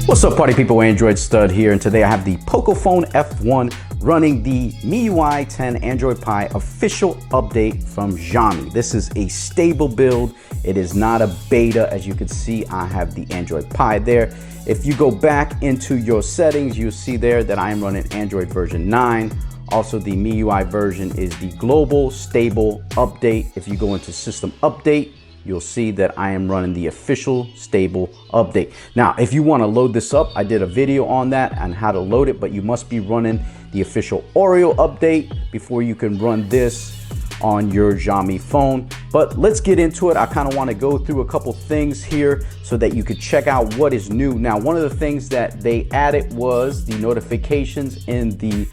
What's up, party people? Android Stud here, and today I have the Pocophone F1 running the MIUI 10 Android Pie official update from Xiaomi. This is a stable build. It is not a beta. As you can see, I have the Android Pie there. If you go back into your settings, you'll see there that I am running Android version 9. Also, the MIUI version is the global stable update. If you go into system update, you'll see that I am running the official stable update. Now, if you want to load this up, I did a video on that and how to load it, but you must be running the official Oreo update before you can run this on your Xiaomi phone. But let's get into it. I kind of want to go through a couple things here so that you could check out what is new. Now, one of the things that they added was the notifications in the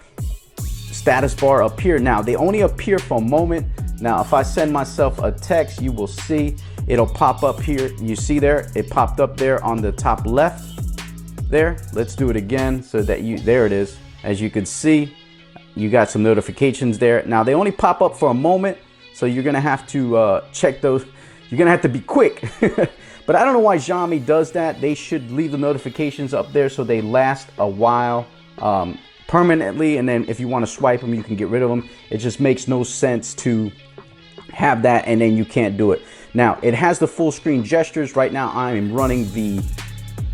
status bar up here. Now, they only appear for a moment. Now, if I send myself a text, you will see it'll pop up here. You see there, it popped up there on the top left there. Let's do it again so that there it is. As you can see, you got some notifications there. Now, they only pop up for a moment, so you're gonna have to check those. You're gonna have to be quick. But I don't know why Xiaomi does that. They should leave the notifications up there so they last a while permanently, and then if you want to swipe them, you can get rid of them. It just makes no sense to have that and then you can't do it. Now, it has the full screen gestures. Right now I am running the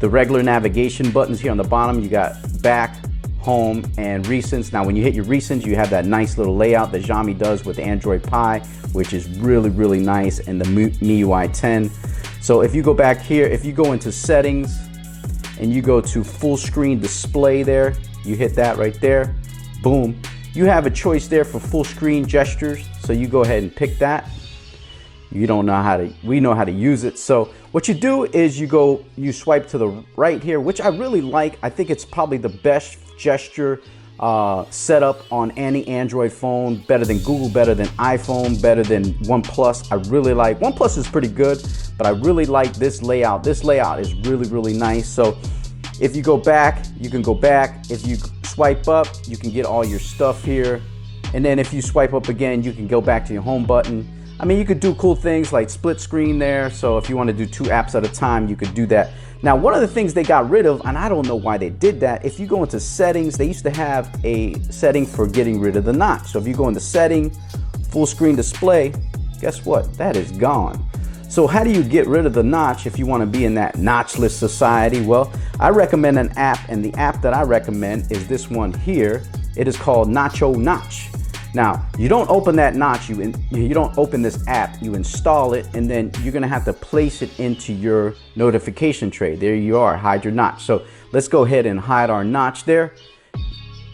regular navigation buttons here on the bottom. You got back, home, and recents. Now, when you hit your recents, you have that nice little layout that Xiaomi does with Android Pie, which is really nice, and the MIUI 10. So if you go back here, if you go into settings and you go to full screen display there, you hit that right there, boom. You have a choice there for full screen gestures, so you go ahead and pick that. You don't know how to, we know how to use it. So what you do is you swipe to the right here, which I really like. I think it's probably the best gesture setup on any Android phone, better than Google, better than iPhone, better than OnePlus. I really like, OnePlus is pretty good, but I really like this layout. This layout is really nice. So if you go back, you can go back. If you swipe up, you can get all your stuff here. And then if you swipe up again, you can go back to your home button. I mean, you could do cool things like split screen there. So if you want to do 2 apps at a time, you could do that. Now, one of the things they got rid of, and I don't know why they did that, if you go into settings, they used to have a setting for getting rid of the notch. So if you go into setting, full screen display, guess what? That is gone. So how do you get rid of the notch if you want to be in that notchless society? Well, I recommend an app, and the app that I recommend is this one here. It is called Nacho Notch. Now, you don't open that notch, you don't open this app, you install it, and then you're gonna have to place it into your notification tray. There you are, hide your notch. So let's go ahead and hide our notch there.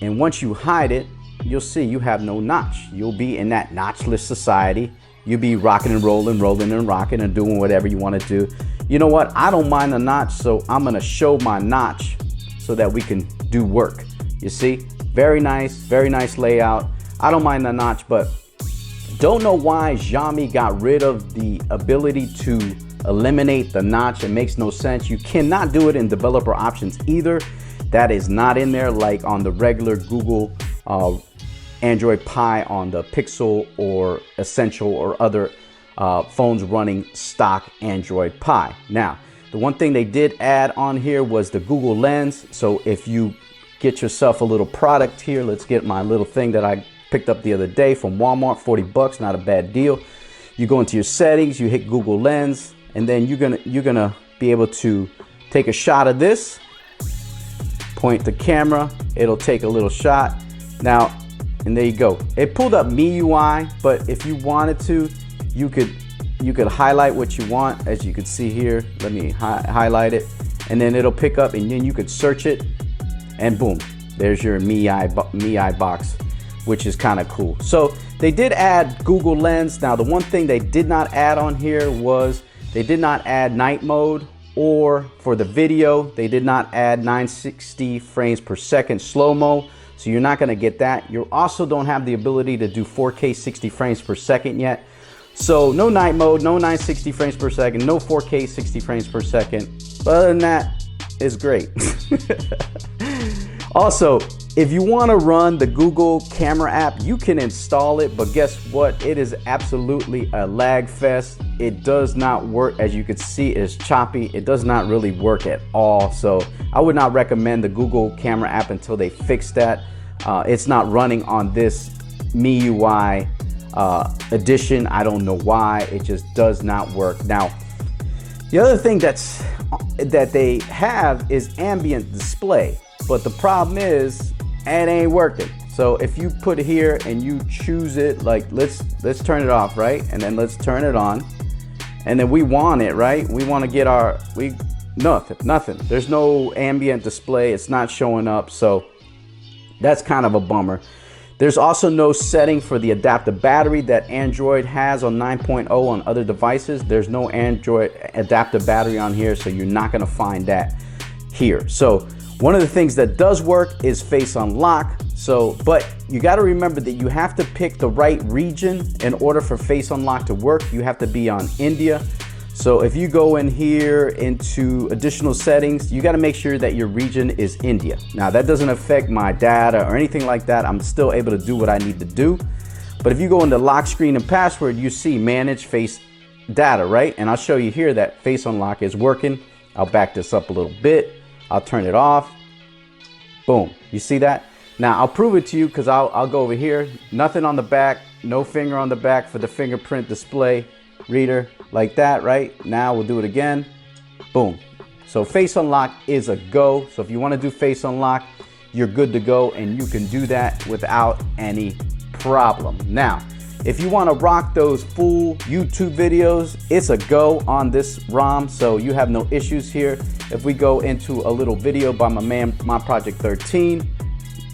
And once you hide it, you'll see you have no notch. You'll be in that notchless society. You'll be rocking and rolling and rocking and doing whatever you want to do. You know what? I don't mind the notch, so I'm going to show my notch so that we can do work. You see? Very nice layout. I don't mind the notch, but don't know why Xiaomi got rid of the ability to eliminate the notch. It makes no sense. You cannot do it in developer options either. That is not in there like on the regular Google Android Pie on the Pixel or Essential or other phones running stock Android Pie. Now, the one thing they did add on here was the Google Lens. So if you get yourself a little product here, let's get my little thing that I picked up the other day from Walmart, 40 bucks, not a bad deal. You go into your settings, you hit Google Lens, and then you're gonna be able to take a shot of this, point the camera, it'll take a little shot. Now, and there you go. It pulled up MIUI, but if you wanted to, you could highlight what you want. As you can see here, let me highlight it, and then it'll pick up, and then you could search it, and boom, there's your MIUI box, which is kind of cool. So they did add Google Lens. Now, the one thing they did not add on here was they did not add night mode, or for the video, they did not add 960 frames per second slow-mo. So you're not gonna get that. You also don't have the ability to do 4K 60 frames per second yet. So no night mode, no 960 frames per second, no 4K 60 frames per second. But other than that, it's great. Also, If you want to run the Google camera app, you can install it, but guess what? It is absolutely a lag fest. It does not work. As you can see, it's choppy. It does not really work at all. So I would not recommend the Google camera app until they fix that. It's not running on this MIUI edition. I don't know why. It just does not work. Now, the other thing that they have is Ambient Display, but the problem is it ain't working. So if you put it here and you choose it, like let's turn it off, right? And then let's turn it on. And then we want it, right? We want to get nothing. There's no ambient display. It's not showing up. So that's kind of a bummer. There's also no setting for the adaptive battery that Android has on 9.0 on other devices. There's no Android adaptive battery on here, so you're not going to find that here. So one of the things that does work is face unlock. But you got to remember that you have to pick the right region in order for face unlock to work. You have to be on India. So if you go in here into additional settings, you got to make sure that your region is India. Now that doesn't affect my data or anything like that. I'm still able to do what I need to do. But if you go into lock screen and password, you see manage face data, right? And I'll show you here that face unlock is working. I'll back this up a little bit. I'll turn it off. Boom. You see that? Now I'll prove it to you because I'll go over here. Nothing on the back, no finger on the back for the fingerprint display reader like that, right? Now we'll do it again. Boom. So face unlock is a go. So if you want to do face unlock, you're good to go, and you can do that without any problem. Now, if you want to rock those full YouTube videos, it's a go on this ROM, so you have no issues here. If we go into a little video by my man, My Project 13,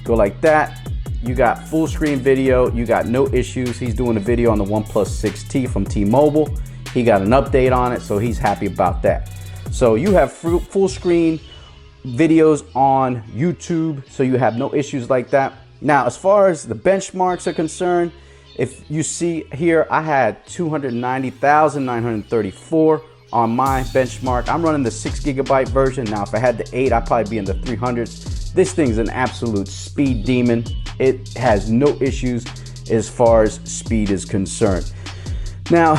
go like that, you got full screen video, you got no issues. He's doing a video on the OnePlus 6T from T-Mobile. He got an update on it, so he's happy about that. So you have full screen videos on YouTube, so you have no issues like that. Now, as far as the benchmarks are concerned, if you see here, I had 290,934 on my benchmark. I'm running the 6 GB version. Now, if I had the 8, I'd probably be in the 300s. This thing's an absolute speed demon. It has no issues as far as speed is concerned. Now,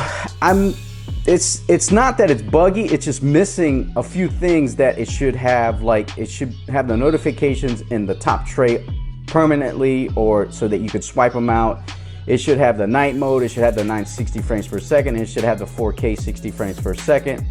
it's not that it's buggy, it's just missing a few things that it should have. Like, it should have the notifications in the top tray permanently, or so that you could swipe them out. It should have the night mode, it should have the 960 frames per second, and it should have the 4K 60 frames per second.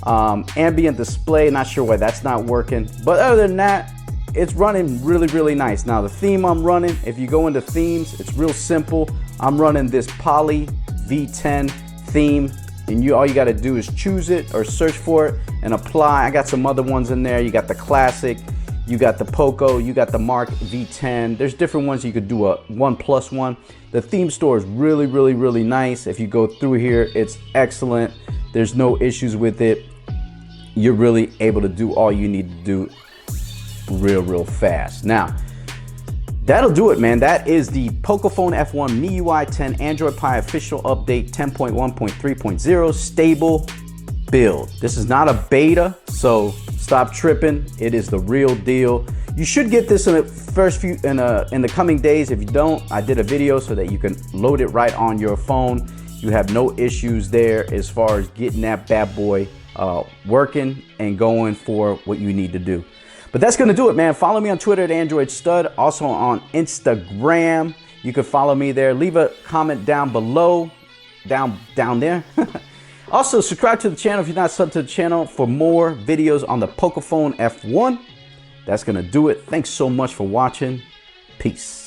Ambient display, not sure why that's not working, but other than that, it's running really, really nice. Now the theme I'm running, if you go into themes, it's real simple. I'm running this Poly V10 theme, and all you got to do is choose it or search for it and apply. I got some other ones in there. You got the classic, you got the Poco, you got the Mark V10. There's different ones. You could do a 1+1. The theme store is really, really, really nice. If you go through here, it's excellent. There's no issues with it. You're really able to do all you need to do real fast. Now, that'll do it, man. That is the Pocophone F1 MIUI 10 Android Pie official update 10.1.3.0 stable build. This is not a beta, so stop tripping. It is the real deal. You should get this in the in the coming days. If you don't, I did a video so that you can load it right on your phone. You have no issues there as far as getting that bad boy working and going for what you need to do. But that's gonna do it, man. Follow me on Twitter at Android Stud, also on Instagram. You can follow me there. Leave a comment down below, down there. Also, subscribe to the channel if you're not subbed to the channel for more videos on the Pocophone F1. That's gonna do it. Thanks so much for watching. Peace.